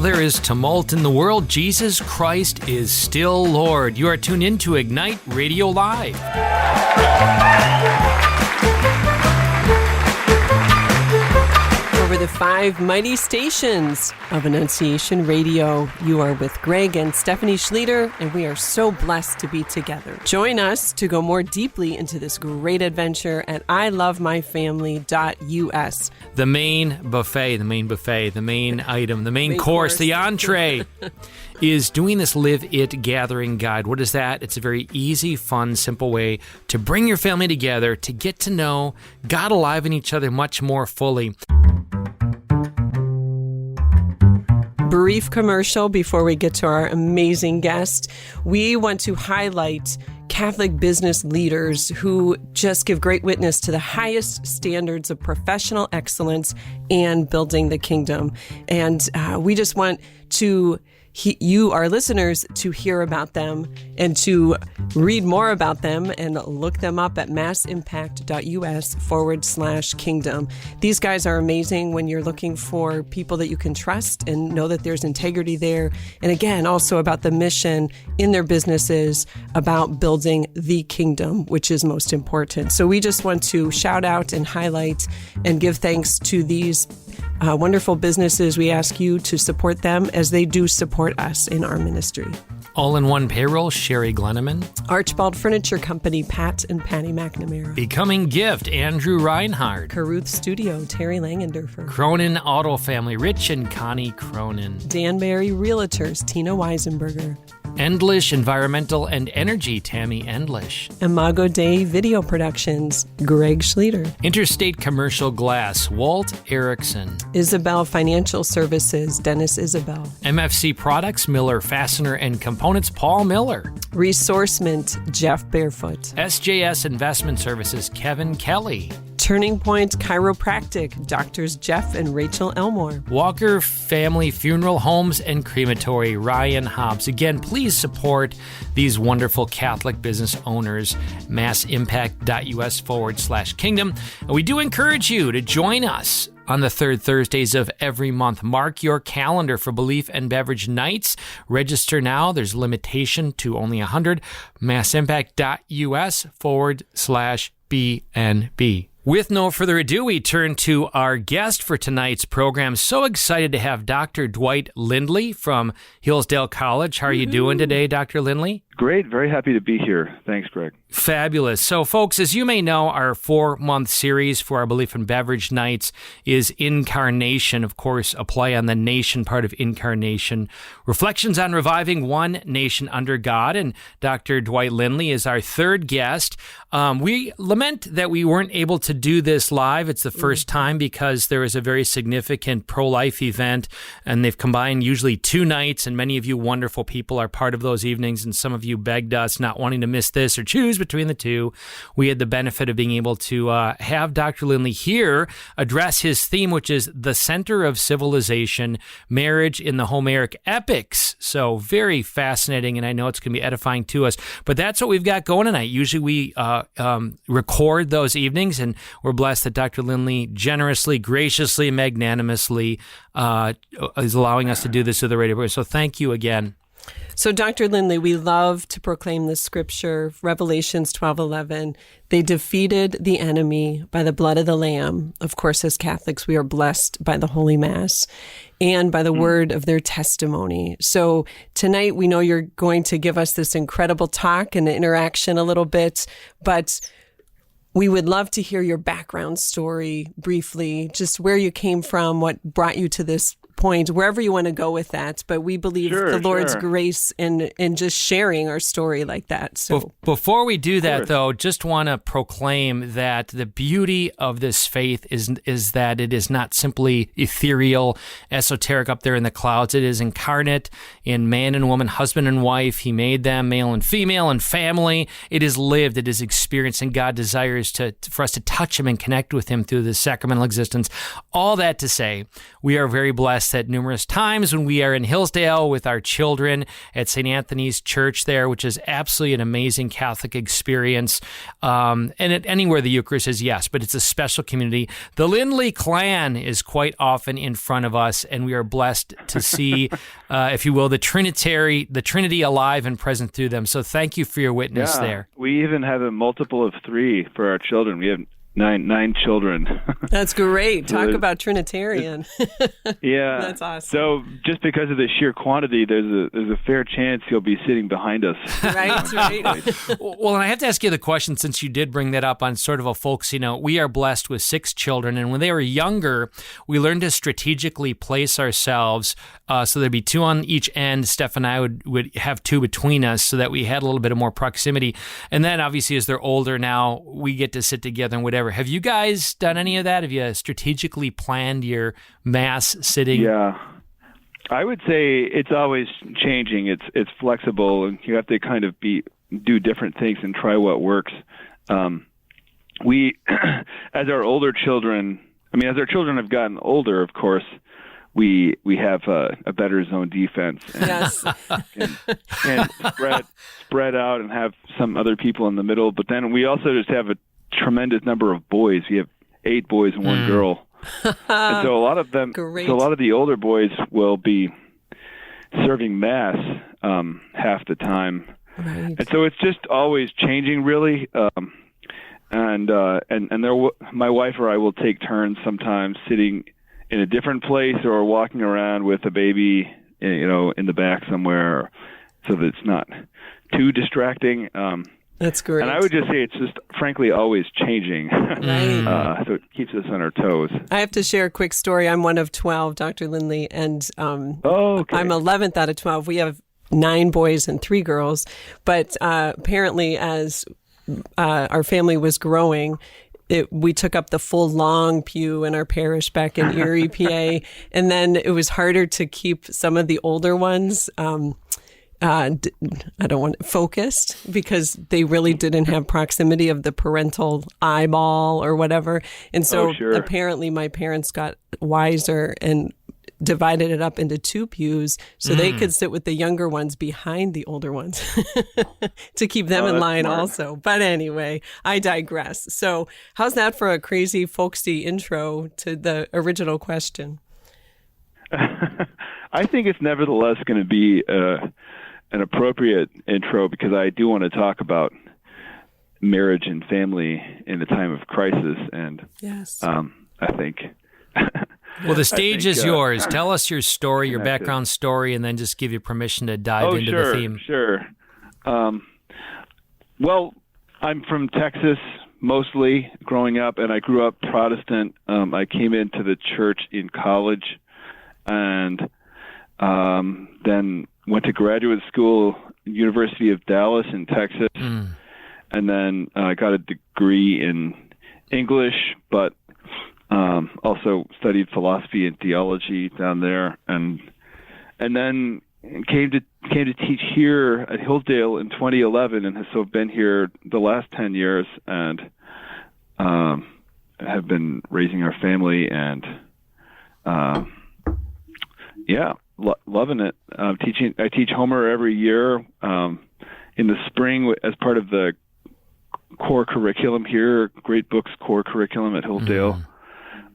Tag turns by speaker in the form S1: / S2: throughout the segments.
S1: there is tumult in the world, Jesus Christ is still Lord. You are tuned in to Ignite Radio Live.
S2: Over the 5 mighty stations of Annunciation Radio, you are with Greg and Stephanie Schlueter, and we are so blessed to be together. Join us to go more deeply into this great adventure at ilovemyfamily.us.
S1: The main buffet, the main item, the main course, the entree is doing this Live It Gathering Guide. What is that? It's a very easy, fun, simple way to bring your family together, to get to know God alive in each other much more fully.
S2: Brief commercial before we get to our amazing guest. We want to highlight Catholic business leaders who just give great witness to the highest standards of professional excellence and building the kingdom. And we just want to you, our listeners, to hear about them and to read more about them and look them up at massimpact.us/kingdom. These guys are amazing when you're looking for people that you can trust and know that there's integrity there. And again, also about the mission in their businesses about building the kingdom, which is most important. So we just want to shout out and highlight and give thanks to these wonderful businesses. We ask you to support them as they do support us in our ministry.
S1: All-in-One Payroll, Sheri Glenaman.
S2: Archbold Furniture Company, Pat and Patti McNamara.
S1: Becoming Gift, Andrew Reinhart.
S2: Carruth Studio, Terry Langenderfer.
S1: Cronin Auto Family, Rich and Connie Cronin.
S2: Danberry Realtors, Tina Weisenburger.
S1: Endlish Environmental and Energy, Tammy Endlish.
S2: Imago Day Video Productions, Greg Schlueter.
S1: Interstate Commercial Glass, Walt Erickson.
S2: Isabell Financial Services, Dennis Isabell.
S1: MFC Products, Miller Fastener and Components, Paul Miller.
S2: Ressourcement, Jeff Barefoot.
S1: SJS Investment Services, Kevin Kelly.
S2: Turning Point Chiropractic, Doctors Jeff and Rachel Elmore.
S1: Walker Family Funeral Homes and Crematory, Ryan Hobbs. Again, please support these wonderful Catholic business owners, massimpact.us/kingdom. And we do encourage you to join us on the third Thursdays of every month. Mark your calendar for Belief and Beverage Nights. Register now. There's limitation to only 100. massimpact.us/BNB. With no further ado, we turn to our guest for tonight's program. So excited to have Dr. Dwight Lindley from Hillsdale College. How are you doing today, Dr. Lindley?
S3: Great. Very happy to be here. Thanks, Greg.
S1: Fabulous. So, folks, as you may know, our 4-month series for our Belief and Beverage Nights is Incarnation. Of course, a play on the nation part of Incarnation. Reflections on reviving one nation under God. And Dr. Dwight Lindley is our third guest. We lament that we weren't able to do this live. It's the first time because there is a very significant pro-life event, and they've combined usually 2 nights, and many of you wonderful people are part of those evenings, and some of you begged us not wanting to miss this or choose between the two. We had the benefit of being able to have Dr. Lindley here address his theme, which is the center of civilization, marriage in the Homeric epics. So very fascinating, and I know it's going to be edifying to us. But that's what we've got going tonight. Usually we record those evenings, and we're blessed that Dr. Lindley generously, graciously, magnanimously is allowing us to do this to the radio. So thank you again.
S2: So, Dr. Lindley, we love to proclaim the scripture, Revelations 12:11. They defeated the enemy by the blood of the Lamb. Of course, as Catholics, we are blessed by the Holy Mass and by the word of their testimony. So tonight, we know you're going to give us this incredible talk and interaction a little bit, but we would love to hear your background story briefly, just where you came from, what brought you to this point, wherever you want to go with that. But we believe the Lord's grace in just sharing our story like that. So
S1: before we do that, though, just want to proclaim that the beauty of this faith is that it is not simply ethereal, esoteric up there in the clouds. It is incarnate in man and woman, husband and wife. He made them male and female and family. It is lived. It is experienced, and God desires for us to touch Him and connect with Him through this sacramental existence. All that to say, we are very blessed at numerous times when we are in Hillsdale with our children at St. Anthony's Church there, which is absolutely an amazing Catholic experience. And anywhere the Eucharist is, yes, but it's a special community. The Lindley clan is quite often in front of us, and we are blessed to see, if you will, the Trinity alive and present through them. So thank you for your witness there.
S3: We even have a multiple of 3 for our children. We have nine children.
S2: That's great. Talk about Trinitarian.
S3: Yeah.
S2: That's awesome.
S3: So just because of the sheer quantity, there's a fair chance you'll be sitting behind us.
S2: Right.
S1: Well, and I have to ask you the question, since you did bring that up on sort of a folksy note. We are blessed with 6 children, and when they were younger, we learned to strategically place ourselves so there'd be 2 on each end. Steph and I would have 2 between us so that we had a little bit of more proximity. And then obviously as they're older now, we get to sit together and whatever. Have you guys done any of that? Have you strategically planned your mass sitting?
S3: Yeah. I would say it's always changing. It's flexible, and you have to kind of do different things and try what works. We, as our children have gotten older, of course, we have a better zone defense. And,
S2: Yes.
S3: and spread out and have some other people in the middle. But then we also just have a tremendous number of boys. We have 8 boys and 1 girl. And so a lot of the older boys will be serving mass half the time.
S2: Right.
S3: And so it's just always changing, really. My wife or I will take turns sometimes sitting in a different place or walking around with a baby, in the back somewhere, so that it's not too distracting.
S2: That's great.
S3: And I would just say it's just, frankly, always changing.
S2: Right.
S3: So it keeps us on our toes.
S2: I have to share a quick story. I'm one of 12, Dr. Lindley, and
S3: okay.
S2: I'm 11th out of 12. We have 9 boys and 3 girls. But apparently, as our family was growing, we took up the full long pew in our parish back in Erie, PA. And then it was harder to keep some of the older ones focused, because they really didn't have proximity of the parental eyeball or whatever. And so apparently my parents got wiser and divided it up into 2 pews so they could sit with the younger ones behind the older ones to keep them in line also. But anyway, I digress. So how's that for a crazy folksy intro to the original question?
S3: I think it's nevertheless going to be an appropriate intro, because I do want to talk about marriage and family in a time of crisis. And
S2: yes,
S3: I think...
S1: Well, the stage is yours. Tell us your story, your background story, and then just give you permission to dive into the theme.
S3: Sure. Well, I'm from Texas mostly growing up, and I grew up Protestant. I came into the church in college, and then went to graduate school, University of Dallas in Texas, and then I got a degree in English, but also studied philosophy and theology down there, and then came to teach here at Hillsdale in 2011, and have so been here the last 10 years, and have been raising our family, and loving it. I teach Homer every year in the spring as part of the core curriculum here, Great Books core curriculum at Hillsdale.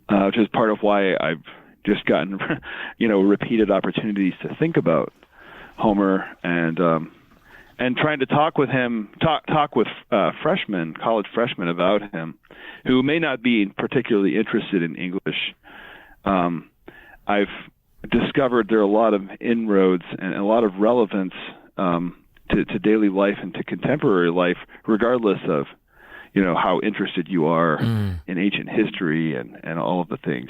S3: Which is part of why I've just gotten, repeated opportunities to think about Homer, and trying to talk with him, talk with freshmen, college freshmen about him, who may not be particularly interested in English. I've discovered there are a lot of inroads and a lot of relevance to daily life and to contemporary life, regardless of how interested you are in ancient history and all of the things.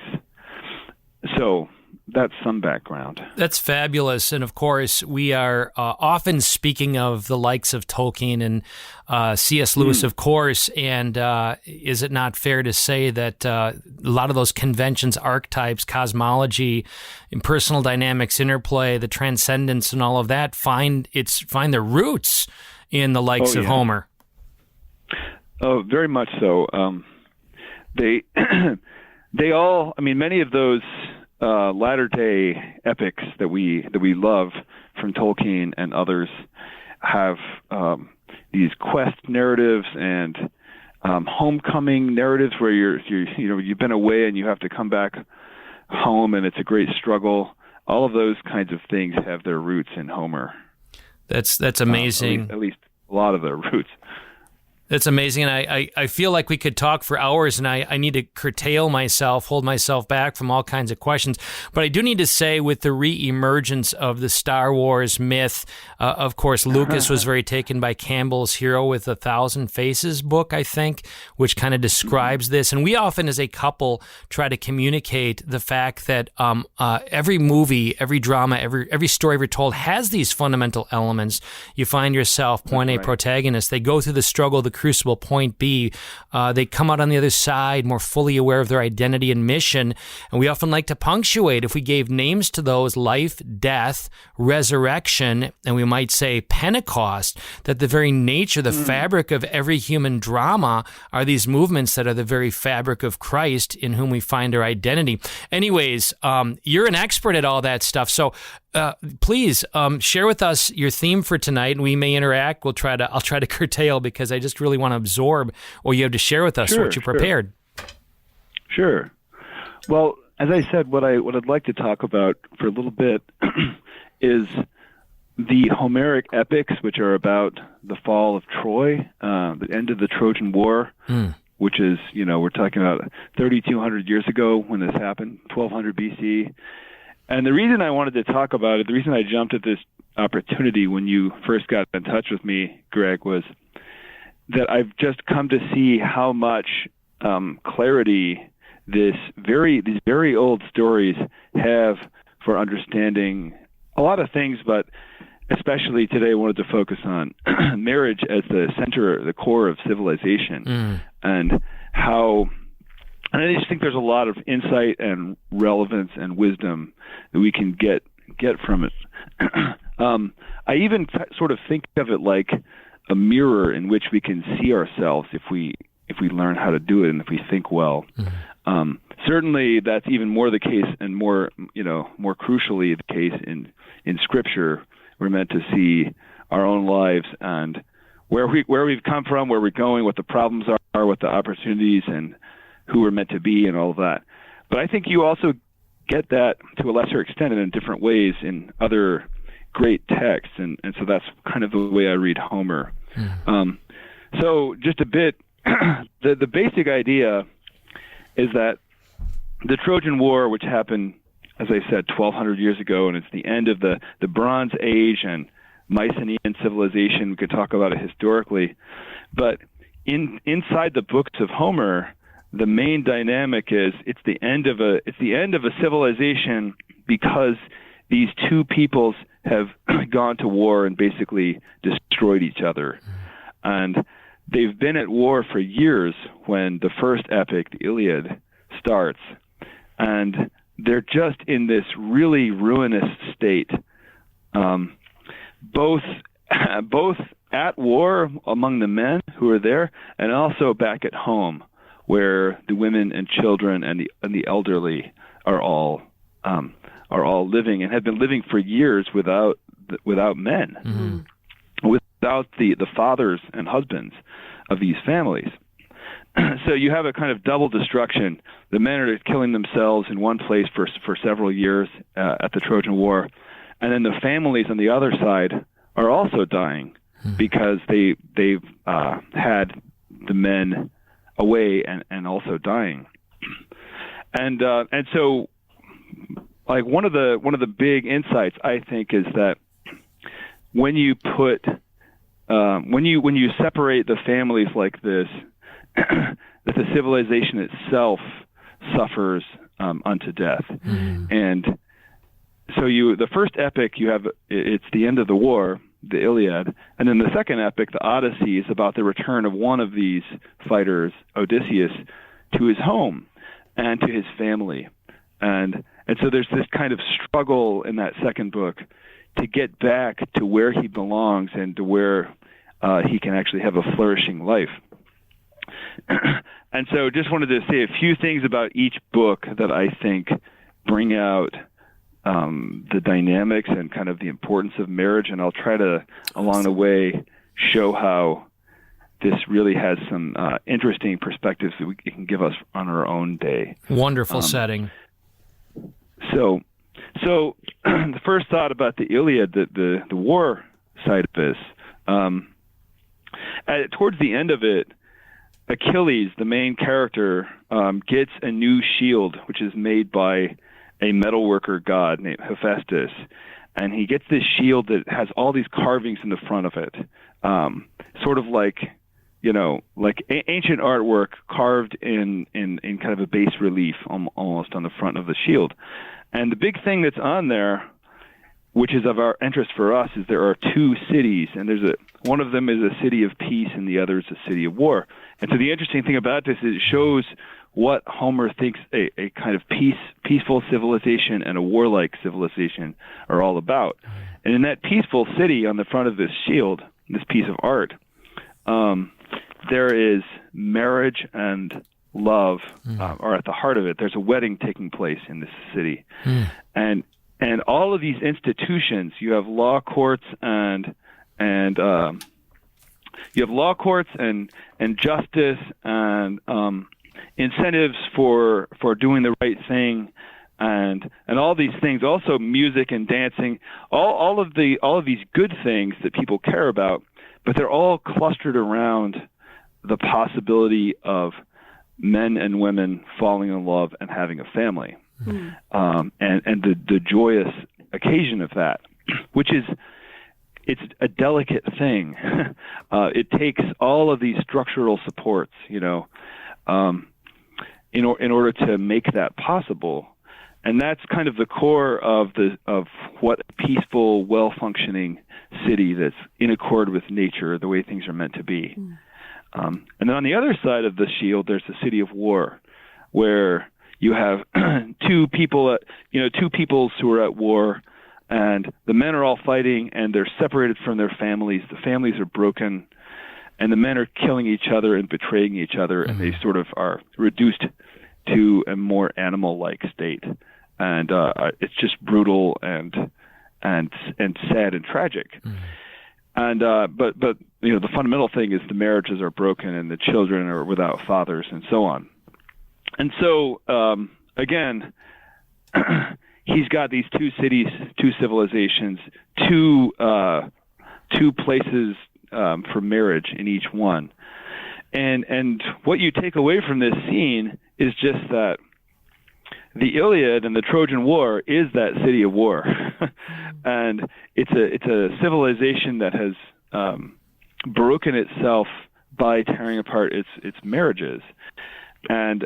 S3: So that's some background.
S1: That's fabulous. And of course, we are often speaking of the likes of Tolkien and C.S. Lewis, of course. And is it not fair to say that a lot of those conventions, archetypes, cosmology, impersonal dynamics, interplay, the transcendence and all of that find their roots in the likes of Homer?
S3: Oh, very much so. They all, many of those latter-day epics that we love from Tolkien and others have these quest narratives and homecoming narratives where you've been away and you have to come back home and it's a great struggle. All of those kinds of things have their roots in Homer.
S1: That's amazing.
S3: At least a lot of their roots.
S1: That's amazing, and I feel like we could talk for hours, and I need to curtail myself, hold myself back from all kinds of questions. But I do need to say, with the re-emergence of the Star Wars myth, of course, Lucas was very taken by Campbell's Hero with 1,000 Faces book, I think, which kind of describes this. And we often, as a couple, try to communicate the fact that every movie, every drama, every story ever told has these fundamental elements. You find yourself, point A protagonist, they go through the struggle, the crucible, point B. They come out on the other side more fully aware of their identity and mission. And we often like to punctuate, if we gave names to those, life, death, resurrection, and we might say Pentecost, that the very nature, the fabric of every human drama are these movements that are the very fabric of Christ in whom we find our identity. Anyways, you're an expert at all that stuff. So please share with us your theme for tonight, and we may interact. I'll try to curtail because I just really want to absorb what you have to share with us, what you prepared.
S3: Sure. Well, as I said, what I'd like to talk about for a little bit is the Homeric epics, which are about the fall of Troy, the end of the Trojan War, which is, we're talking about 3,200 years ago when this happened, 1200 BC. And the reason I wanted to talk about it, the reason I jumped at this opportunity when you first got in touch with me, Greg, was that I've just come to see how much clarity these very old stories have for understanding a lot of things, but especially today I wanted to focus on marriage as the center, the core of civilization, and how... And I just think there's a lot of insight and relevance and wisdom that we can get from it. I even sort of think of it like a mirror in which we can see ourselves if we learn how to do it and if we think well. Certainly, that's even more the case, and more crucially the case in Scripture. We're meant to see our own lives and where we've come from, where we're going, what the problems are, what the opportunities, and who we're meant to be, and all of that. But I think you also get that to a lesser extent and in different ways in other great texts, and so that's kind of the way I read Homer. So just a bit, the basic idea is that the Trojan War, which happened, as I said, 1,200 years ago, and it's the end of the Bronze Age and Mycenaean civilization. We could talk about it historically, but inside the books of Homer, the main dynamic is it's the end of a civilization because these two peoples have gone to war and basically destroyed each other. And they've been at war for years when the first epic, the Iliad, starts. And they're just in this really ruinous state, both at war among the men who are there and also back at home, where the women and children and the elderly are all living and have been living for years without men, without the fathers and husbands of these families. So you have a kind of double destruction. The men are killing themselves in one place for several years at the Trojan War, and then the families on the other side are also dying because they've had the men away and also dying, and so like one of the big insights I think is that when you put when you separate the families like this, that the civilization itself suffers unto death, and so the first epic you have, it's the end of the war, the Iliad, and then the second epic, the Odyssey, is about the return of one of these fighters, Odysseus, to his home and to his family, and so there's this kind of struggle in that second book to get back to where he belongs and to where he can actually have a flourishing life. And so just wanted to say a few things about each book that I think bring out the dynamics and kind of the importance of marriage, and I'll try to, along the way, show how this really has some interesting perspectives that it can give us on our own day.
S1: Wonderful setting.
S3: So the first thought about the Iliad, the war side of this, towards the end of it, Achilles, the main character, gets a new shield, which is made by a metalworker god named Hephaestus, and he gets this shield that has all these carvings in the front of it, sort of like ancient artwork carved in kind of a bas relief almost on the front of the shield. And the big thing that's on there, which is of our interest for us, is there are two cities, and one of them is a city of peace and the other is a city of war. And so the interesting thing about this is it shows what Homer thinks a kind of peaceful civilization and a warlike civilization are all about. And in that peaceful city on the front of this shield, this piece of art, there is marriage and love are at the heart of it. There's a wedding taking place in this city. And all of these institutions, you have law courts and justice and incentives for doing the right thing and all these things, also music and dancing, all of these good things that people care about, but they're all clustered around the possibility of men and women falling in love and having a family. And the joyous occasion of that, which is, it's a delicate thing. It takes all of these structural supports, in order to make that possible. And that's kind of the core of what a peaceful, well-functioning city that's in accord with nature, the way things are meant to be. And then on the other side of the shield, there's the city of war, where you have two peoples who are at war, and the men are all fighting, and they're separated from their families. The families are broken, and the men are killing each other and betraying each other, and they sort of are reduced to a more animal-like state. And it's just brutal and sad and tragic. And but the fundamental thing is the marriages are broken and the children are without fathers and so on. And so again, he's got these two cities, two civilizations, two places for marriage in each one. And what you take away from this scene is just that the Iliad and the Trojan War is that city of war, and it's a civilization that has broken itself by tearing apart its marriages. And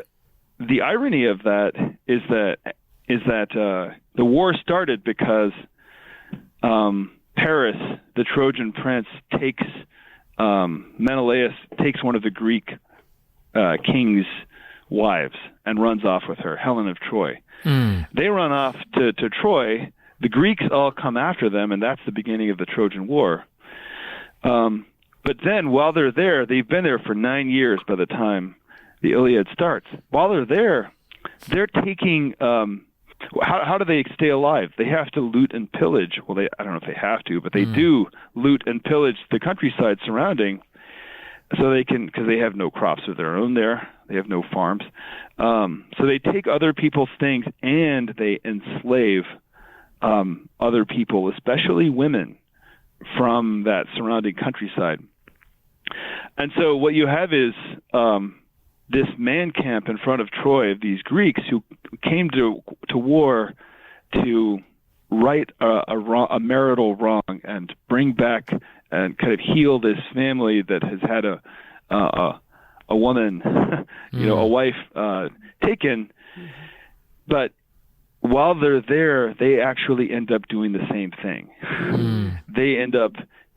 S3: the irony of that is that the war started because Paris, the Trojan prince, Menelaus takes one of the Greek king's wives and runs off with her, Helen of Troy. They run off to Troy. The Greeks all come after them, and that's the beginning of the Trojan War. But then while they're there, they've been there for 9 years by the time the Iliad starts. While they're there, they're taking... how do they stay alive? They have to loot and pillage. Well, I don't know if they have to, but they do loot and pillage the countryside surrounding, so they can, because they have no crops of their own there. They have no farms. So they take other people's things and they enslave other people, especially women, from that surrounding countryside. And so what you have is this man camp in front of Troy of these Greeks who came to war to right a marital wrong and bring back and kind of heal this family that has had a woman, a wife taken. But while they're there, they actually end up doing the same thing. They end up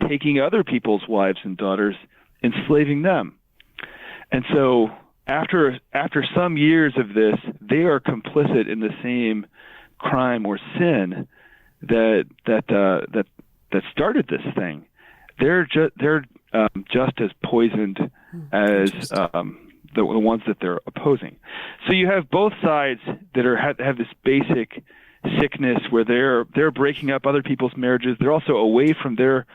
S3: taking other people's wives and daughters, enslaving them. And so after some years of this, they are complicit in the same crime or sin that started this thing. They're just as poisoned as the ones that they're opposing. So you have both sides have this basic sickness where they're breaking up other people's marriages. They're also away from their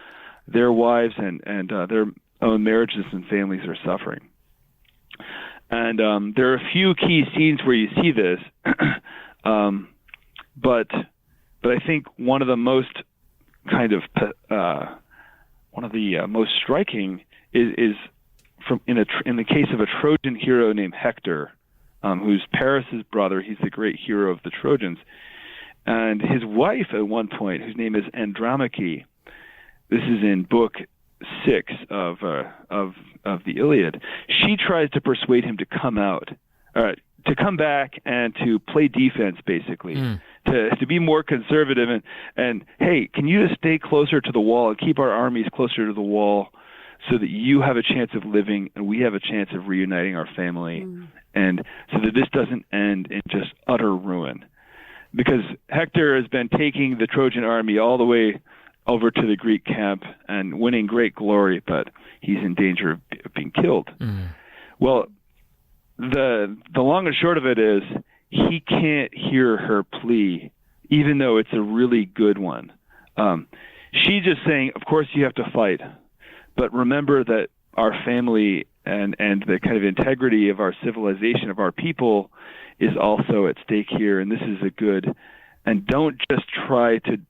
S3: wives, and their own marriages and families are suffering. And there are a few key scenes where you see this, but I think one of the most most striking is from in the case of a Trojan hero named Hector, who's Paris's brother. He's the great hero of the Trojans, and his wife at one point, whose name is Andromache. This is in book 6 of the Iliad. She tries to persuade him to come back and to play defense, basically, to be more conservative, and hey, can you just stay closer to the wall and keep our armies closer to the wall so that you have a chance of living and we have a chance of reuniting our family, and so that this doesn't end in just utter ruin. Because Hector has been taking the Trojan army all the way over to the Greek camp and winning great glory, but he's in danger of being killed. Well, the long and short of it is he can't hear her plea, even though it's a really good one. She's just saying, of course you have to fight, but remember that our family and the kind of integrity of our civilization, of our people, is also at stake here, and this is a good. And don't just try to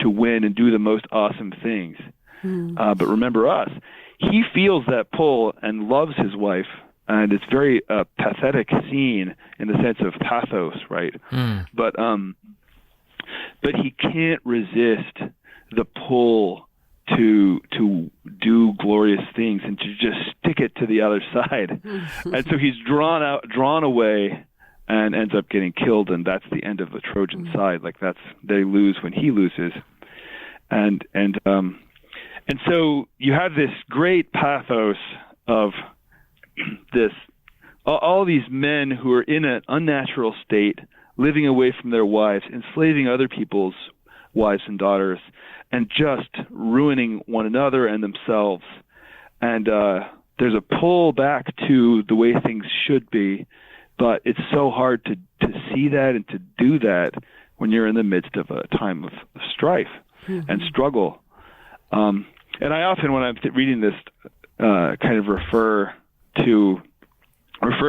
S3: win and do the most awesome things, but remember us. He feels that pull and loves his wife, and it's very pathetic scene in the sense of pathos, right? But he can't resist the pull to do glorious things and to just stick it to the other side. And so he's drawn away, and ends up getting killed, and that's the end of the Trojan side. Like they lose when he loses, and so you have this great pathos of this all these men who are in an unnatural state, living away from their wives, enslaving other people's wives and daughters, and just ruining one another and themselves. And there's a pull back to the way things should be. But it's so hard to see that and to do that when you're in the midst of a time of strife and struggle. And I often, when I'm reading this, kind of refer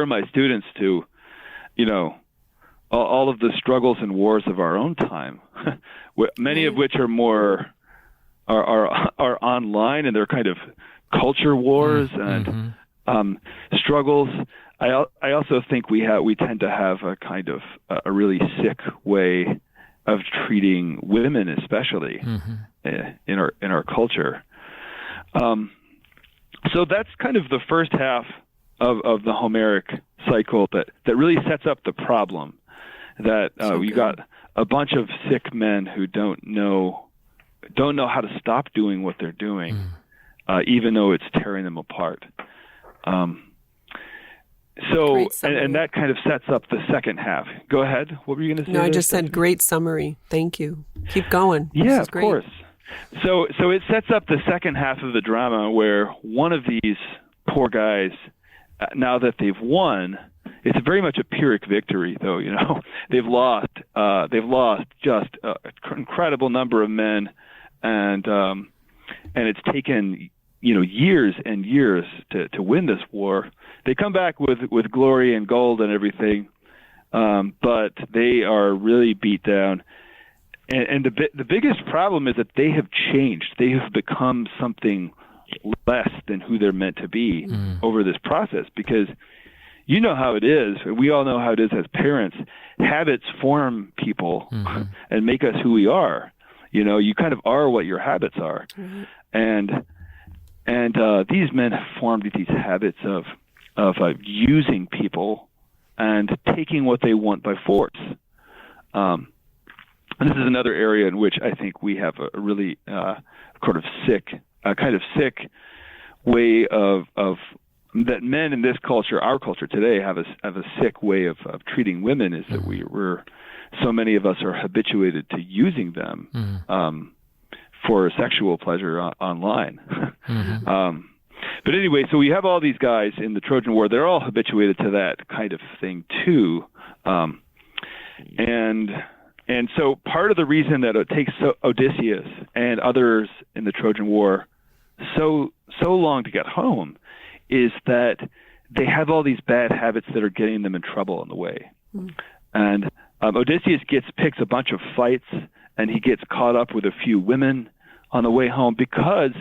S3: my students to, all of the struggles and wars of our own time, many of which are online, and they're kind of culture wars and struggles. I also think we tend to have a kind of a really sick way of treating women, especially in our culture. So that's kind of the first half of the Homeric cycle that really sets up the problem that we got a bunch of sick men who don't know how to stop doing what they're doing, even though it's tearing them apart. So, and that kind of sets up the second half. Go ahead. What were you going to say?
S2: No, I just said great summary. Thank you. Keep going.
S3: Yeah, of course. So it sets up the second half of the drama where one of these poor guys, now that they've won, it's very much a Pyrrhic victory, though. They've lost just an incredible number of men, and it's taken years and years to win this war. They come back with glory and gold and everything, but they are really beat down. And the biggest problem is that they have changed. They have become something less than who they're meant to be over this process, because you know how it is. We all know how it is as parents. Habits form people and make us who we are. You kind of are what your habits are. And these men have formed these habits of using people and taking what they want by force. And this is another area in which I think we have a really kind of sick way of that men in this culture, our culture today, have a sick way of treating women, is that we're so many of us are habituated to using them for sexual pleasure online. But anyway, so we have all these guys in the Trojan War. They're all habituated to that kind of thing too. And so part of the reason that it takes Odysseus and others in the Trojan War so long to get home is that they have all these bad habits that are getting them in trouble on the way. And Odysseus picks a bunch of fights, and he gets caught up with a few women on the way home because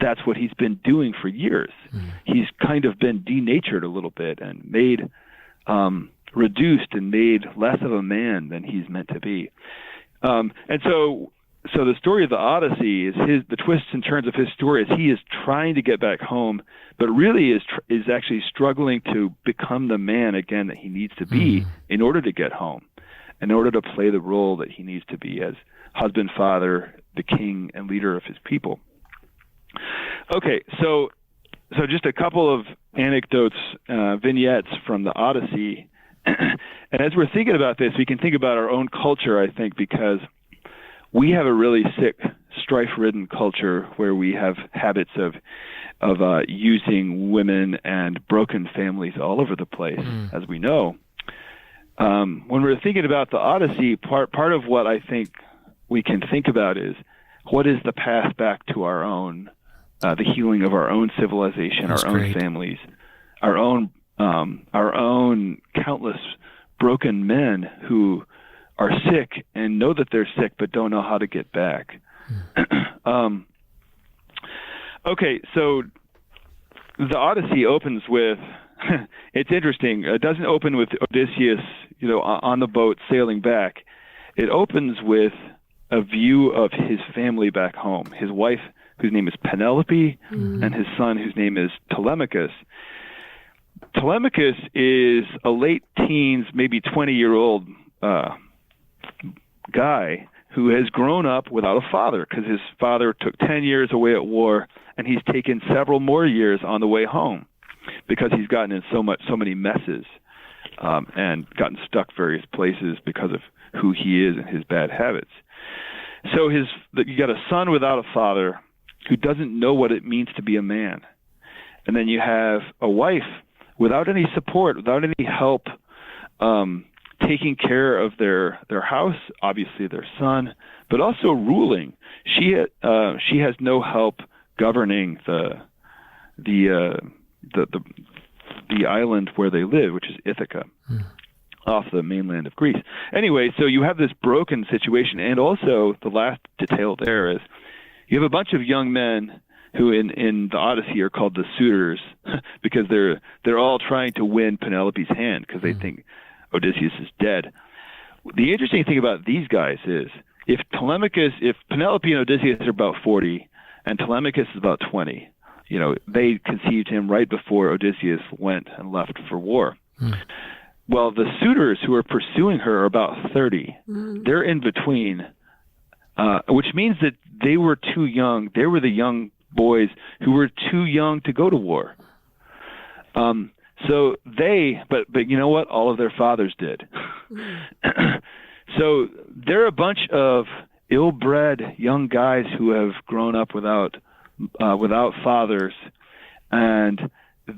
S3: that's what he's been doing for years. He's kind of been denatured a little bit and made reduced and made less of a man than he's meant to be. And so the story of the Odyssey is the twists and turns of his story is he is trying to get back home, but really is actually struggling to become the man again that he needs to be in order to get home, in order to play the role that he needs to be as husband, father, the king, and leader of his people. Okay, so just a couple of anecdotes, vignettes from the Odyssey. And as we're thinking about this, we can think about our own culture, I think, because we have a really sick, strife-ridden culture where we have habits of using women and broken families all over the place, as we know. When we're thinking about the Odyssey, part of what I think we can think about is what is the path back to our own, the healing of our own civilization, our own families, our own countless broken men who are sick and know that they're sick but don't know how to get back. Okay, so the Odyssey opens with, it's interesting, it doesn't open with Odysseus, on the boat sailing back. It opens with a view of his family back home, his wife, whose name is Penelope, and his son, whose name is Telemachus. Telemachus is a late teens, maybe 20-year-old guy who has grown up without a father because his father took 10 years away at war, and he's taken several more years on the way home because he's gotten in so many messes and gotten stuck various places because of who he is and his bad habits. So you got a son without a father who doesn't know what it means to be a man. And then you have a wife without any support, without any help, taking care of their house, obviously their son, but also ruling. She has no help governing the island where they live, which is Ithaca, off the mainland of Greece. Anyway, so you have this broken situation, and also the last detail there is you have a bunch of young men who in the Odyssey are called the suitors because they're all trying to win Penelope's hand because they think Odysseus is dead. The interesting thing about these guys is if Penelope and Odysseus are about 40 and Telemachus is about 20, they conceived him right before Odysseus went and left for war. Well, the suitors who are pursuing her are about 30. They're in between, which means that they were too young. They were the young boys who were too young to go to war. So but you know what? All of their fathers did. So they're a bunch of ill-bred young guys who have grown up without fathers, and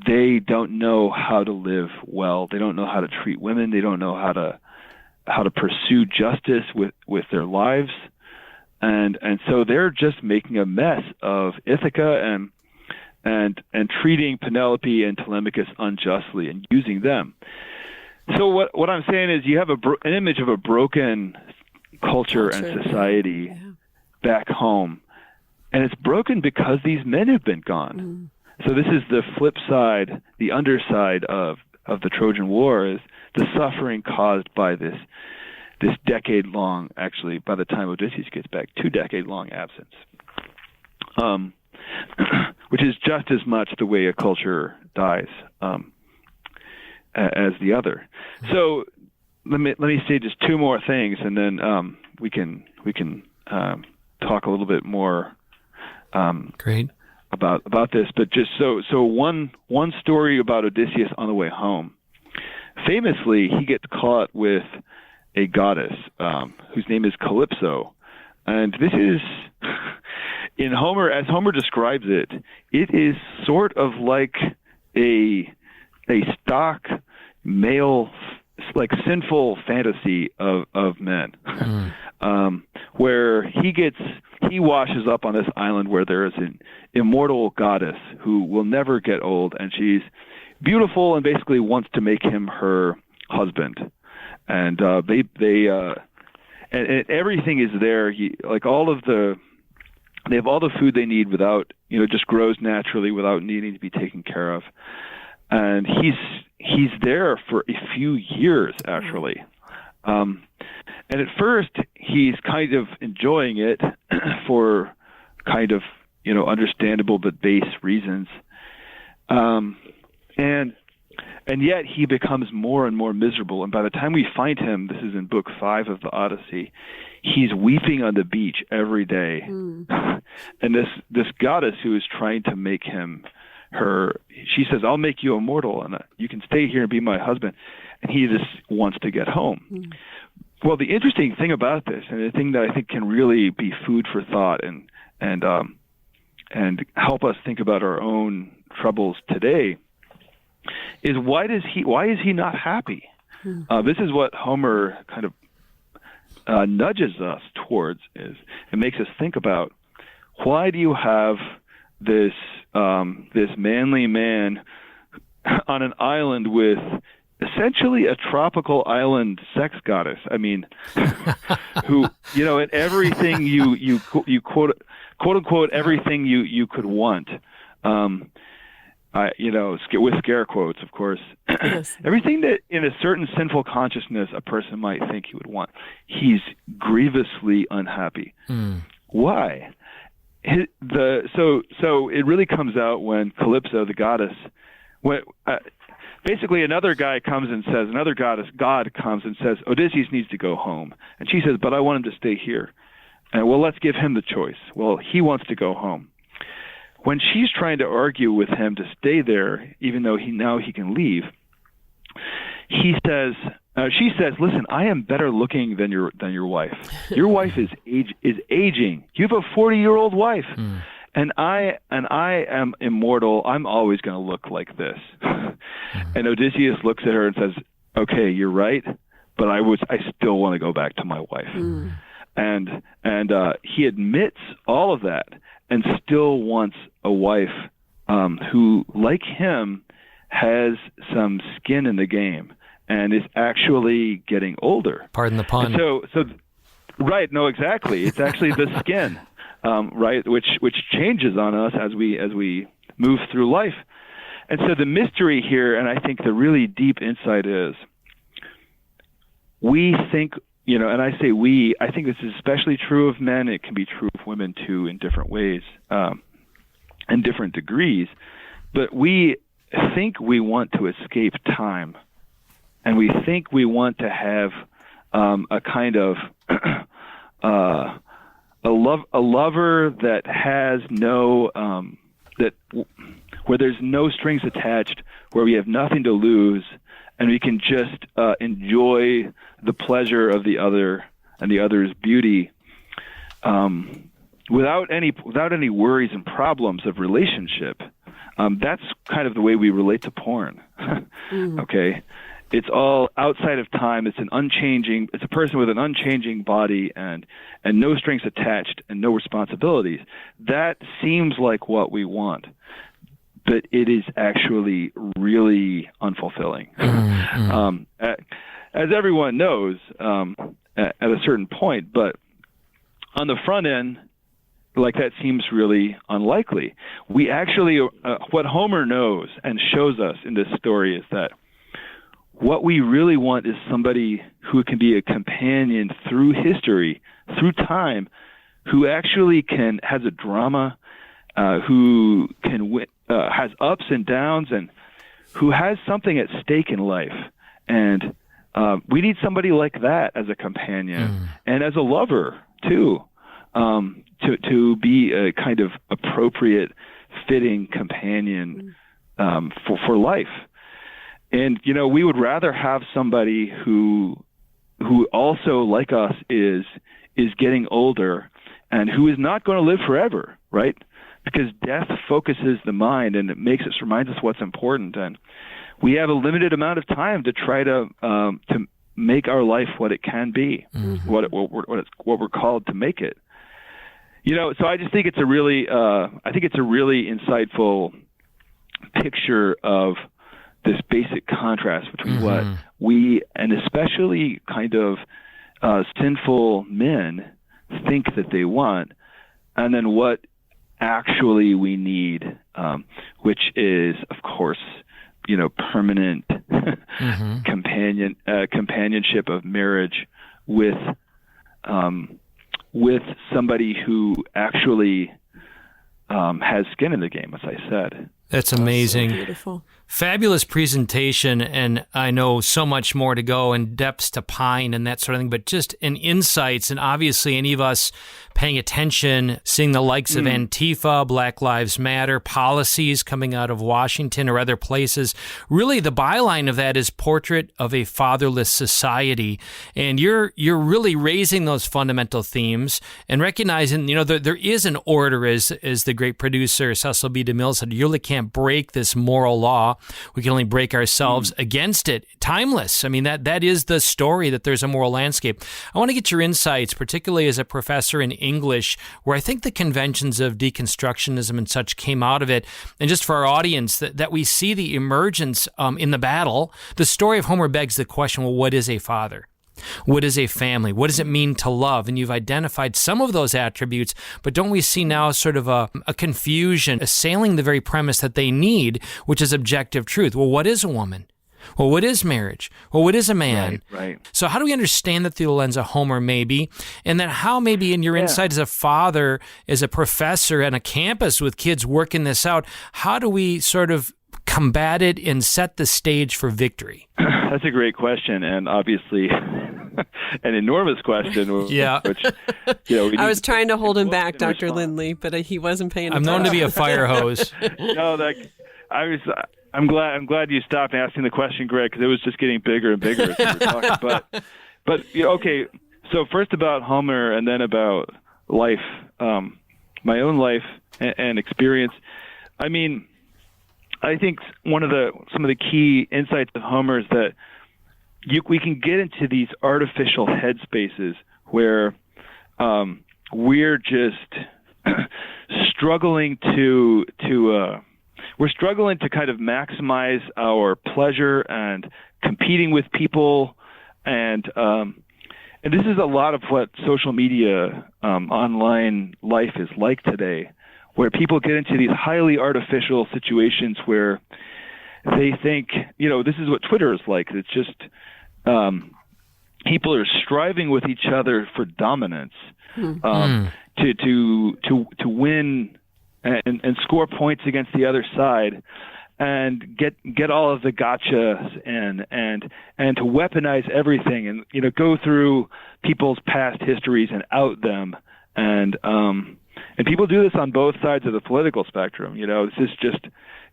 S3: they don't know how to live well. They don't know how to treat women. They don't know how to pursue justice with their lives. And so they're just making a mess of Ithaca and treating Penelope and Telemachus unjustly and using them. So what I'm saying is you have an image of a broken culture and society back home, and it's broken because these men have been gone. So this is the flip side, the underside of the Trojan War is the suffering caused by this decade-long, actually, by the time Odysseus gets back, 2-decade-long absence, which is just as much the way a culture dies as the other. So let me say just two more things, and then we can talk a little bit more.
S1: Great.
S3: About this, but just so one story about Odysseus on the way home. Famously, he gets caught with a goddess whose name is Calypso, and this is in Homer, as Homer describes it, it is sort of like a stock male like sinful fantasy of men, where he washes up on this island where there is an immortal goddess who will never get old, and she's beautiful and basically wants to make him her husband. And and everything is there. They have all the food they need without, just grows naturally without needing to be taken care of. And he's there for a few years, actually. And at first, he's kind of enjoying it for kind of, understandable but base reasons. And yet he becomes more and more miserable. And by the time we find him, this is in Book 5 of the Odyssey, he's weeping on the beach every day. And this goddess who is trying to make him she says, I'll make you immortal, and you can stay here and be my husband. And he just wants to get home. Well, the interesting thing about this, and the thing that I think can really be food for thought and help us think about our own troubles today, is why is he not happy? This is what Homer kind of nudges us towards. It makes us think about, why do you have this manly man on an island with essentially a tropical island sex goddess? I mean, who, in everything you quote unquote everything you could want. With scare quotes, of course.
S2: Yes.
S3: Everything that in a certain sinful consciousness a person might think he would want. He's grievously unhappy. Why? So it really comes out when Calypso, the goddess, basically another God comes and says, Odysseus needs to go home. And she says, but I want him to stay here. And well, let's give him the choice. Well, he wants to go home. When she's trying to argue with him to stay there, even though he can leave, she says, listen, I am better looking than your wife. Your wife is aging. You have a 40-year-old wife. And I am immortal. I'm always going to look like this. And Odysseus looks at her and says, okay, you're right, but I still want to go back to my wife. And he admits all of that and still wants a wife who, like him, has some skin in the game and is actually getting older.
S1: Pardon the pun.
S3: And so right, no, exactly. It's actually the skin, right, which changes on us as we move through life. And so the mystery here, and I think the really deep insight is, we think, and I say we, I think this is especially true of men. It can be true of women too in different ways, and different degrees. But we think we want to escape time, and we think we want to have a kind of a lover that has no where there's no strings attached, where we have nothing to lose, and we can just enjoy the pleasure of the other and the other's beauty, without any worries and problems of relationship. That's kind of the way we relate to porn. Okay, it's all outside of time. It's a person with an unchanging body and no strings attached and no responsibilities. That seems like what we want, but it is actually really unfulfilling. As everyone knows, at a certain point, but on the front end, like, that seems really unlikely. We actually, what Homer knows and shows us in this story is that what we really want is somebody who can be a companion through history, through time, who actually has a drama, who can has ups and downs, and who has something at stake in life. And we need somebody like that as a companion and as a lover too, to be a kind of appropriate, fitting companion for life. And we would rather have somebody who also, like us, is getting older and who is not going to live forever, right? Because death focuses the mind and it reminds us what's important. And we have a limited amount of time to try to make our life what it can be, what we're called to make it. So I just think it's a really insightful picture of this basic contrast between what we, and especially kind of sinful men, think that they want, and then what actually we need, which is, of course, permanent companionship of marriage with somebody who actually has skin in the game, as I said.
S1: That's amazing.
S2: So beautiful.
S1: Fabulous presentation, and I know so much more to go and depths to pine and that sort of thing, but just in insights, and obviously any of us paying attention, seeing the likes of Antifa, Black Lives Matter, policies coming out of Washington or other places. Really, the byline of that is Portrait of a Fatherless Society, and you're really raising those fundamental themes and recognizing, there is an order, as the great producer Cecil B. DeMille said. You really can't break this moral law. We can only break ourselves against it. Timeless. I mean, that is the story, that there's a moral landscape. I want to get your insights, particularly as a professor in English, where I think the conventions of deconstructionism and such came out of it. And just for our audience, that we see the emergence in the battle. The story of Homer begs the question, well, what is a father? What is a family? What does it mean to love? And you've identified some of those attributes, but don't we see now sort of a confusion assailing the very premise that they need, which is objective truth? Well, what is a woman? Well, what is marriage? Well, what is a man?
S3: Right.
S1: So how do we understand that through the lens of Homer, maybe? And then how, maybe in your insight as a father, as a professor on a campus with kids working this out, how do we sort of combat it and set the stage for victory?
S3: That's a great question, and obviously an enormous question.
S1: Yeah.
S3: Which,
S2: I was trying to hold him back, Dr. Lindley, but he wasn't paying attention.
S1: I'm known to be a fire hose.
S3: No, I'm glad you stopped asking the question, Greg, because it was just getting bigger and bigger as we were talking. But okay. So first about Homer, and then about life, my own life and experience. I mean, I think some of the key insights of Homer is that we can get into these artificial headspaces where we're just struggling to kind of maximize our pleasure and competing with people, and this is a lot of what social media, online life is like today, where people get into these highly artificial situations where they think, this is what Twitter is like. It's just people are striving with each other for dominance, to win and score points against the other side, and get all of the gotchas and to weaponize everything, and go through people's past histories and out them, and people do this on both sides of the political spectrum. This is just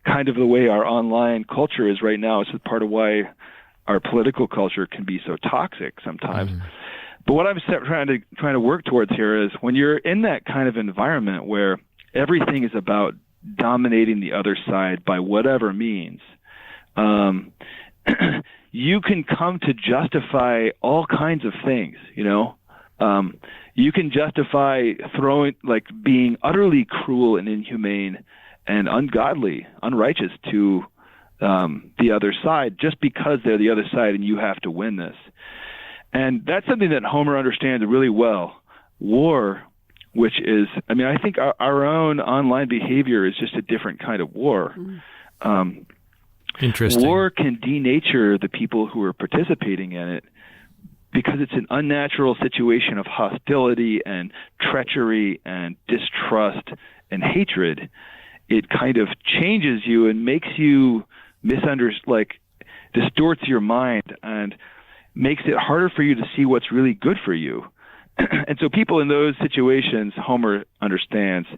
S3: kind of the way our online culture is right now. It's just part of why our political culture can be so toxic sometimes. But what I'm trying to work towards here is, when you're in that kind of environment where everything is about dominating the other side by whatever means, you can come to justify all kinds of things. You can justify being utterly cruel and inhumane and ungodly, unrighteous to the other side, just because they're the other side and you have to win this. And that's something that Homer understands really well. War, which is, I think our own online behavior is just a different kind of war.
S1: Interesting.
S3: War can denature the people who are participating in it, because it's an unnatural situation of hostility and treachery and distrust and hatred. It kind of changes you and makes you distorts your mind and makes it harder for you to see what's really good for you. And so people in those situations, Homer understands,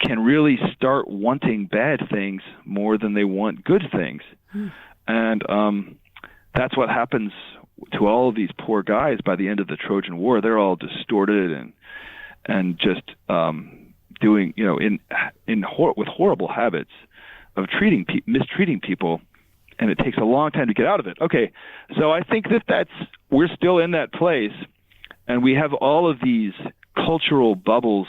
S3: can really start wanting bad things more than they want good things. And that's what happens to all of these poor guys by the end of the Trojan War. They're all distorted and just doing, with horrible habits of mistreating people, it takes a long time to get out of it. Okay, so I think we're still in that place, and we have all of these cultural bubbles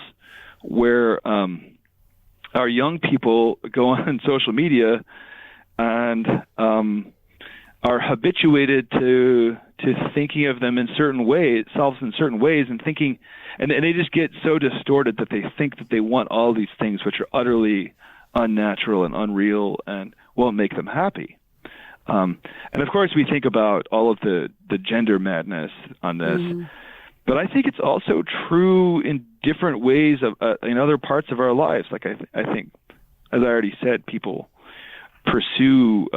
S3: where our young people go on social media and are habituated to thinking of them in certain ways, selves in certain ways, and thinking, and they just get so distorted that they think that they want all these things which are utterly unnatural and unreal and won't make them happy. And of course, we think about all of the gender madness on this, but I think it's also true in different ways in other parts of our lives. Like I think, as I already said, people pursue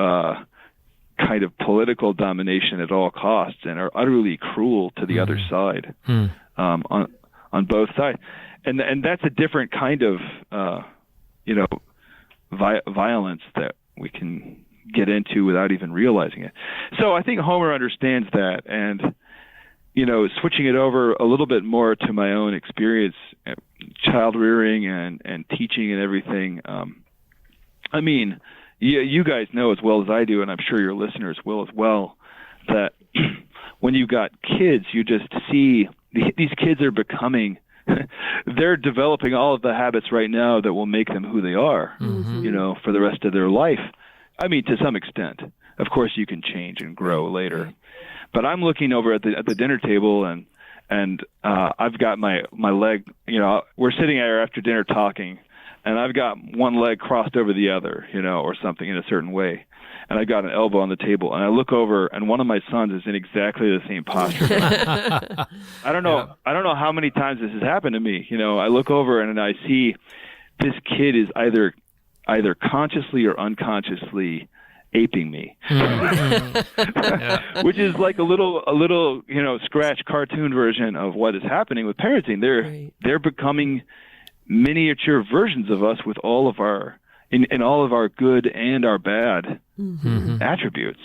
S3: kind of political domination at all costs and are utterly cruel to the other side on both sides, and that's a different kind of violence that we can get into without even realizing it. So I think Homer understands that, and switching it over a little bit more to my own experience, child rearing and teaching and everything. I mean, you guys know as well as I do, and I'm sure your listeners will as well, that when you've got kids, you just see these kids are becoming, they're developing all of the habits right now that will make them who they are, for the rest of their life. I mean, to some extent. Of course, you can change and grow later. But I'm looking over at the dinner table, and I've got my leg, we're sitting there after dinner talking, and I've got one leg crossed over the other, or something in a certain way. And I've got an elbow on the table, and I look over, and one of my sons is in exactly the same posture. I don't know how many times this has happened to me. I look over and I see this kid is either consciously or unconsciously aping me, which is like a little scratch cartoon version of what is happening with parenting. They're becoming miniature versions of us with all of our in all of our good and our bad attributes.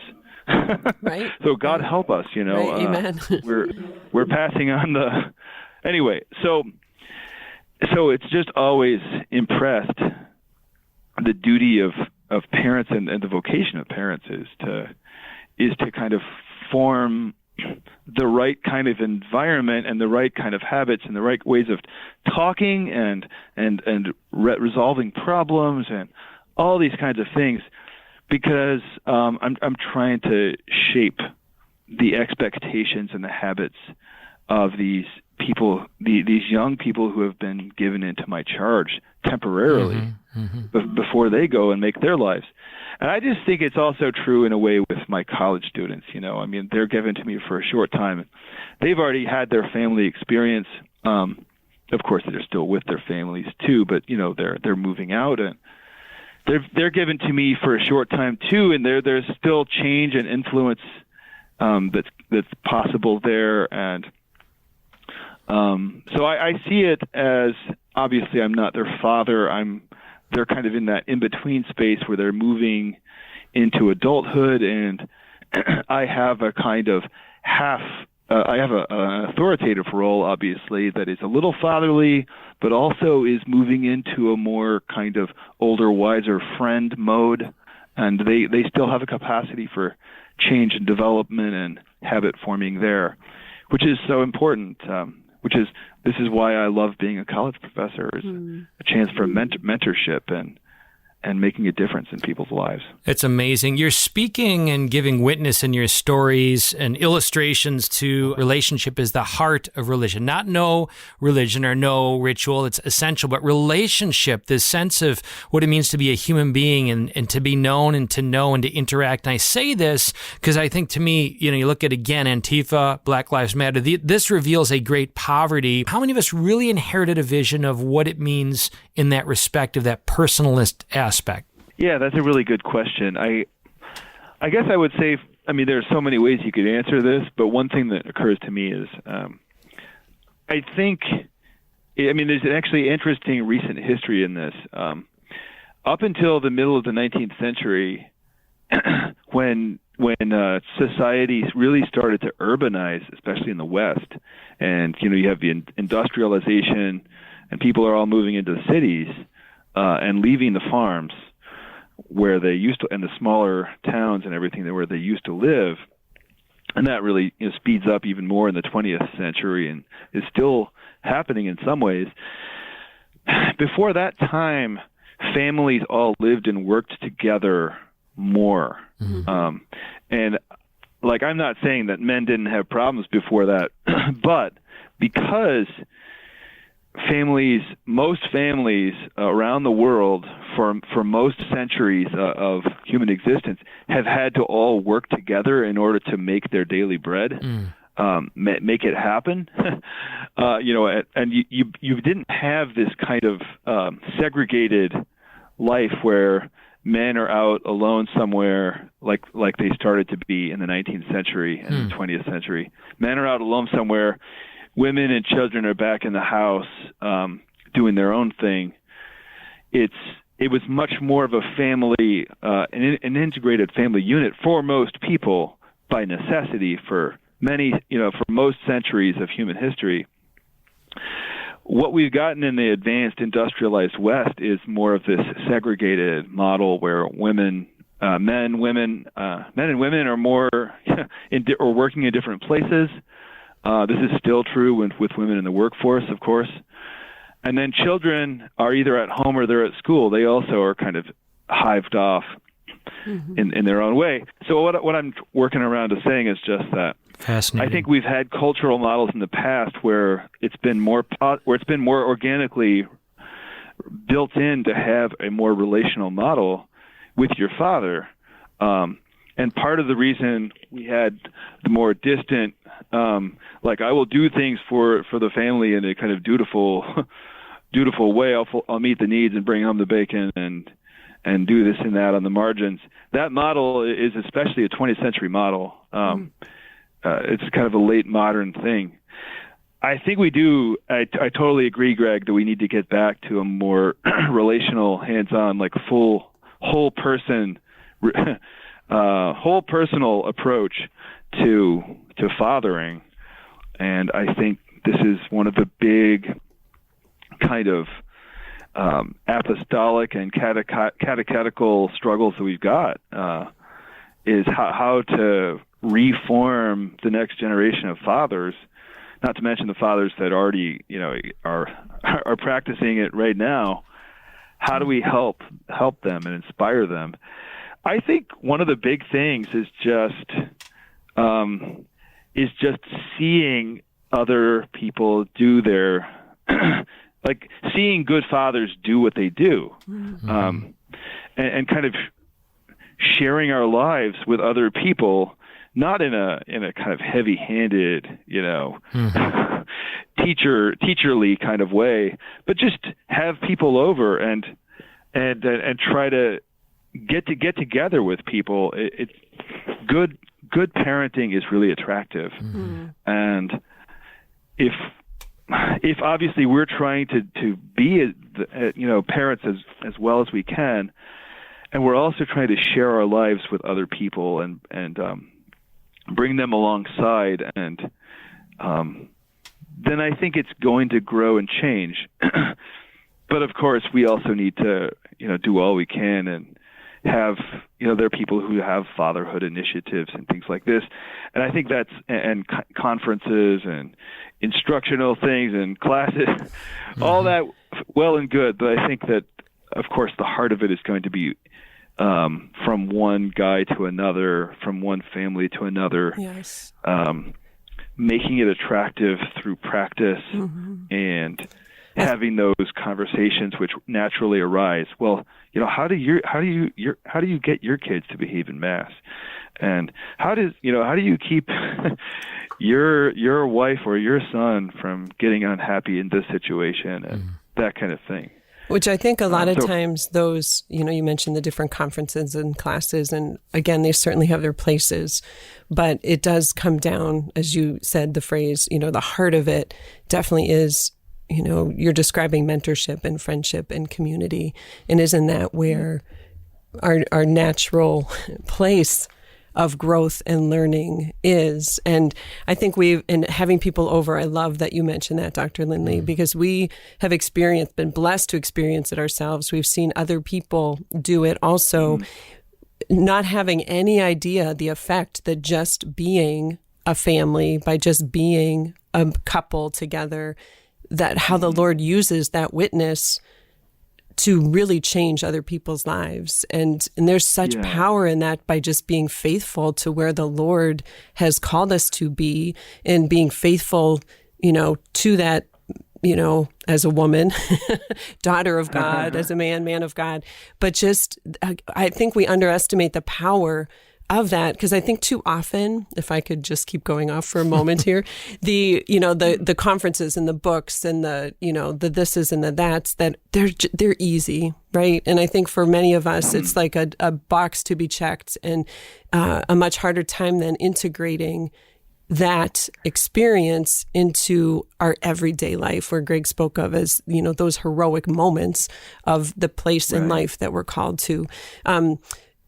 S3: Right. So God help us,
S2: Right. Amen.
S3: we're passing on the anyway. So it's just always impressed. The duty of parents and the vocation of parents is to kind of form the right kind of environment and the right kind of habits and the right ways of talking and resolving problems and all these kinds of things, because I'm trying to shape the expectations and the habits of these people, these young people who have been given into my charge temporarily before they go and make their lives. And I just think it's also true in a way with my college students. I mean, they're given to me for a short time. They've already had their family experience. Of course, they're still with their families too, but they're moving out, and they're given to me for a short time too. And there's still change and influence that's possible there. And so I see it as, obviously I'm not their father. They're kind of in that in-between space where they're moving into adulthood, and I have a kind of I have an authoritative role, obviously, that is a little fatherly, but also is moving into a more kind of older, wiser friend mode, and they still have a capacity for change and development and habit forming there, which is so important. This is why I love being a college professor, is a chance for mentorship and making a difference in people's lives.
S1: It's amazing. You're speaking and giving witness in your stories and illustrations to relationship is the heart of religion. Not no religion or no ritual, it's essential, but relationship, this sense of what it means to be a human being and to be known and to know and to interact. And I say this because I think, to me, you look at, again, Antifa, Black Lives Matter, this reveals a great poverty. How many of us really inherited a vision of what it means in that respect of that personalist aspect?
S3: Yeah, that's a really good question. I guess I would say, there's so many ways you could answer this, but one thing that occurs to me is, I think, there's an actually interesting recent history in this. Up until the middle of the 19th century, when society really started to urbanize, especially in the West, and you have the industrialization, and people are all moving into the cities and leaving the farms. where they used to, and the smaller towns and everything where they used to live. And that really speeds up even more in the 20th century and is still happening in some ways. Before that time, families all lived and worked together more. Mm-hmm. And like, I'm not saying that men didn't have problems before that, but because most families around the world for most centuries of human existence have had to all work together in order to make their daily bread, make it happen. And you didn't have this kind of segregated life where men are out alone somewhere like they started to be in the 19th century and the 20th century. Men are out alone somewhere. Women and children are back in the house doing their own thing. It was much more of a family, an integrated family unit for most people by necessity for most centuries of human history. What we've gotten in the advanced industrialized West is more of this segregated model where men and women are more or working in different places. This is still true with women in the workforce, of course. And then children are either at home or they're at school. They also are kind of hived off in their own way. So what I'm working around to saying is just that
S1: fascinating.
S3: I think we've had cultural models in the past where it's been more organically built in to have a more relational model with your father. And part of the reason we had the more distant, like I will do things for the family in a kind of dutiful way. I'll meet the needs and bring home the bacon and do this and that on the margins. That model is especially a 20th century model. It's kind of a late modern thing. I think we do. I totally agree, Greg, that we need to get back to a more relational, hands-on, like whole personal approach to fathering. And I think this is one of the big kind of apostolic and catechetical struggles that we've got, is how to reform the next generation of fathers, not to mention the fathers that already are practicing it right now. How do we help them and inspire them? I think one of the big things is just seeing other people do their like seeing good fathers do what they do, and kind of sharing our lives with other people, not in a kind of heavy-handed, teacherly kind of way, but just have people over and try to get together with people. It's good parenting is really attractive, and if obviously we're trying to be parents as well as we can, and we're also trying to share our lives with other people and bring them alongside, and then I think it's going to grow and change. But of course, we also need to do all we can and have there are people who have fatherhood initiatives and things like this, and I think that's and conferences and instructional things and classes, all that well and good. But I think that of course the heart of it is going to be from one guy to another, from one family to another.
S2: Yes.
S3: Making it attractive through practice and having those conversations which naturally arise. Well, how do you get your kids to behave in mass, and how do you keep your wife or your son from getting unhappy in this situation and that kind of thing.
S2: Which I think a lot of times those, you mentioned the different conferences and classes, and again, they certainly have their places, but it does come down, as you said, the phrase, the heart of it definitely is, you're describing mentorship and friendship and community. And isn't that where our natural place of growth and learning is. And I think and having people over, I love that you mentioned that, Dr. Lindley, because we have been blessed to experience it ourselves. We've seen other people do it also, not having any idea the effect that just being a family, by just being a couple together, that how the Lord uses that witness to really change other people's lives. And there's such power in that, by just being faithful to where the Lord has called us to be, and being faithful, to that, as a woman, daughter of God, as a man of God. But just, I think we underestimate the power of that, because I think too often, if I could just keep going off for a moment here, the conferences and the books and the thises and the that's, that they're easy, right? And I think for many of us, it's like a box to be checked, and a much harder time than integrating that experience into our everyday life, where Greg spoke of as, those heroic moments of the place in life that we're called to.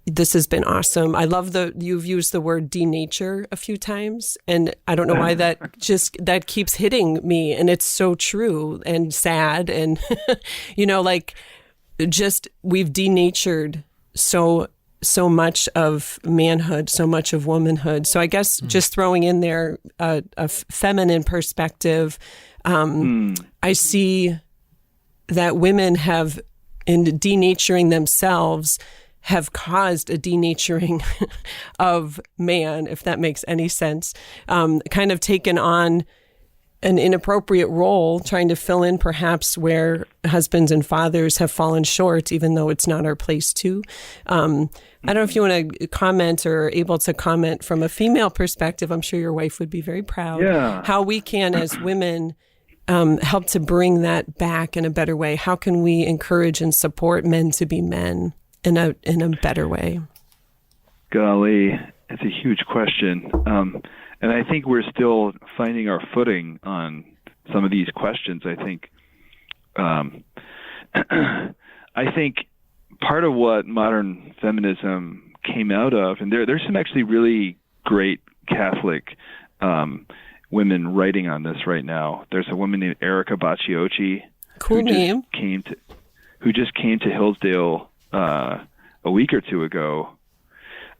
S2: This has been awesome. I love you've used the word denature a few times, and I don't know why that keeps hitting me, and it's so true and sad, and we've denatured so much of manhood, so much of womanhood. So I guess just throwing in there a feminine perspective, I see that women have, in denaturing themselves, have caused a denaturing of man, if that makes any sense, kind of taken on an inappropriate role, trying to fill in perhaps where husbands and fathers have fallen short, even though it's not our place to. I don't know if you want to comment or are able to comment from a female perspective. I'm sure your wife would be very proud.
S3: Yeah.
S2: How we can, as women, help to bring that back in a better way. How can we encourage and support men to be men in a better way?
S3: Golly, it's a huge question. And I think we're still finding our footing on some of these questions. I think part of what modern feminism came out of, and there's some actually really great Catholic women writing on this right now. There's a woman named Erica Bacciochi, who just came to Hillsdale a week or two ago,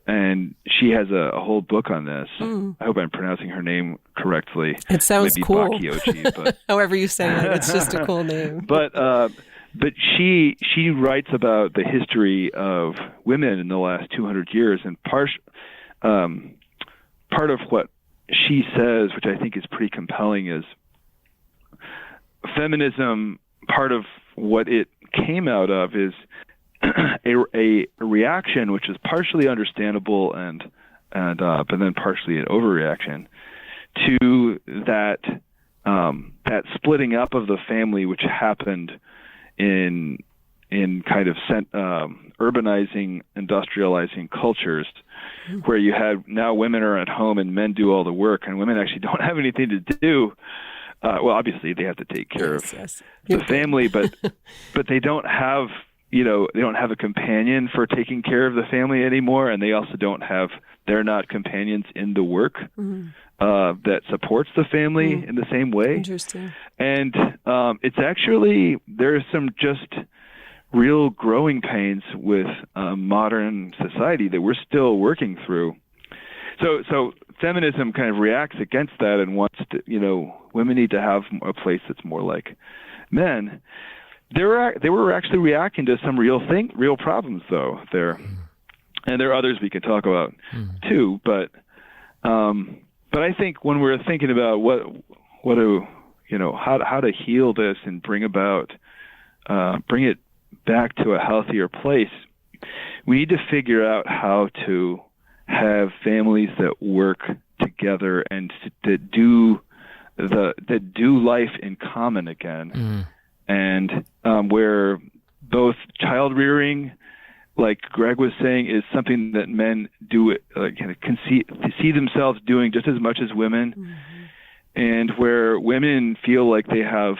S3: and she has a whole book on this. I hope I'm pronouncing her name correctly.
S2: It sounds
S3: maybe
S2: cool.
S3: Bacciochi, but
S2: however you say it, it's just a cool name.
S3: But she writes about the history of women in the last 200 years, and part of what she says, which I think is pretty compelling, is feminism. Part of what it came out of is a reaction, which is partially understandable but then partially an overreaction to that splitting up of the family, which happened in kind of urbanizing, industrializing cultures, where you had now women are at home and men do all the work, and women actually don't have anything to do. Well, obviously they have to take care of the family, but they don't have. They don't have a companion for taking care of the family anymore, and they also they're not companions in the work that supports the family in the same way.
S2: Interesting.
S3: And it's actually, there's some just real growing pains with modern society that we're still working through. So feminism kind of reacts against that and wants to, women need to have a place that's more like men. They were actually reacting to some real problems though there, and there are others we can talk about too. But I think when we're thinking about how to heal this and bring it back to a healthier place, we need to figure out how to have families that work together and that do life in common again. And where both child rearing, like Greg was saying, is something that men do, can see themselves doing just as much as women, and where women feel like they have,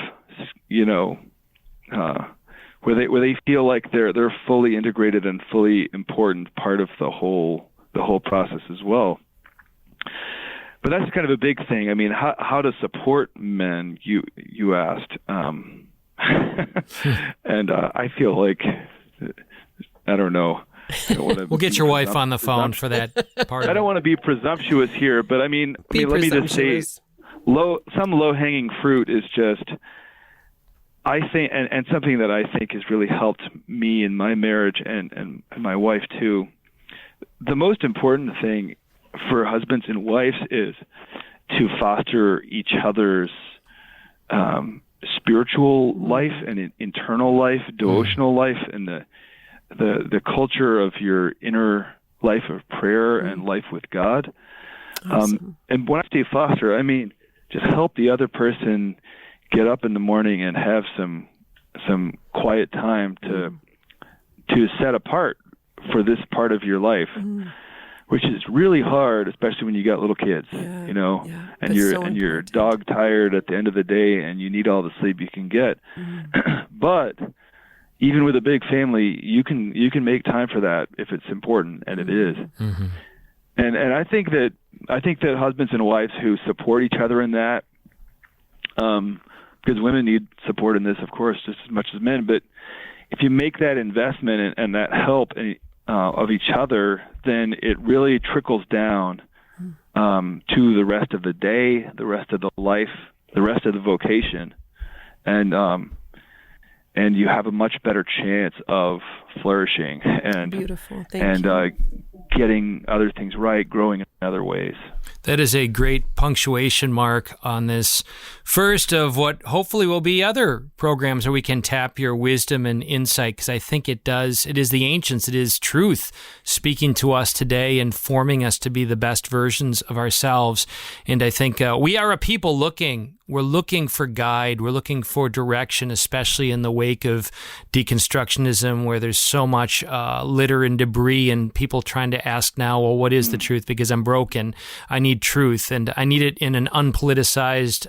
S3: where they feel like they're fully integrated and fully important part of the whole the whole process as well. But that's kind of a big thing. I mean, how to support men, you asked. And I feel like, I don't know.
S1: We'll get your wife on the phone for that part.
S3: I don't want to be presumptuous here, but I mean, let me just say, some low-hanging fruit is just, I think, and something that I think has really helped me in my marriage and my wife too. The most important thing for husbands and wives is to foster each other's spiritual life and internal life, devotional life, and the culture of your inner life of prayer and life with God.
S2: Awesome.
S3: And when I say foster, I mean just help the other person get up in the morning and have some quiet time to set apart for this part of your life. Which is really hard, especially when you got little kids, and you're dog tired at the end of the day, and you need all the sleep you can get. But even with a big family, you can make time for that if it's important, and it is. And I think that husbands and wives who support each other in that, because women need support in this, of course, just as much as men. But if you make that investment and that help of each other, then it really trickles down to the rest of the day, the rest of the life, the rest of the vocation, and you have a much better chance of flourishing and getting other things right, growing in other ways.
S1: That is a great punctuation mark on this first of what hopefully will be other programs where we can tap your wisdom and insight, because I think it does. It is the ancients. It is truth speaking to us today and forming us to be the best versions of ourselves. And I think we are a people we're looking for guide. We're looking for direction, especially in the wake of deconstructionism, where there's so much litter and debris and people trying to ask now, well, what is the truth? Because I'm broken. I need truth, and I need it in an unpoliticized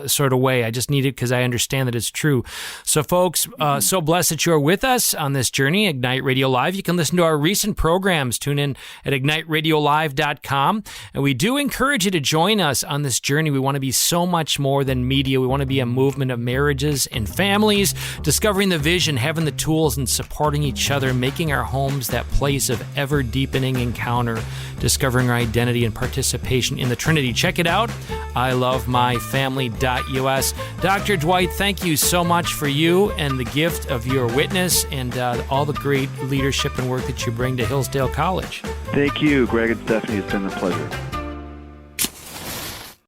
S1: sort of way. I just need it because I understand that it's true. So folks, so blessed that you're with us on this journey, Ignite Radio Live. You can listen to our recent programs. Tune in at igniteradiolive.com. And we do encourage you to join us on this journey. We want to be so much more than media. We want to be a movement of marriages and families, discovering the vision, having the tools, and supporting each other, making our homes that place of ever-deepening encounter, discovering our identity and participation in the Trinity. Check it out, ilovemyfamily.us. Dr. Dwight, thank you so much for you and the gift of your witness and all the great leadership and work that you bring to Hillsdale College.
S3: Thank you, Greg and Stephanie. It's been a pleasure.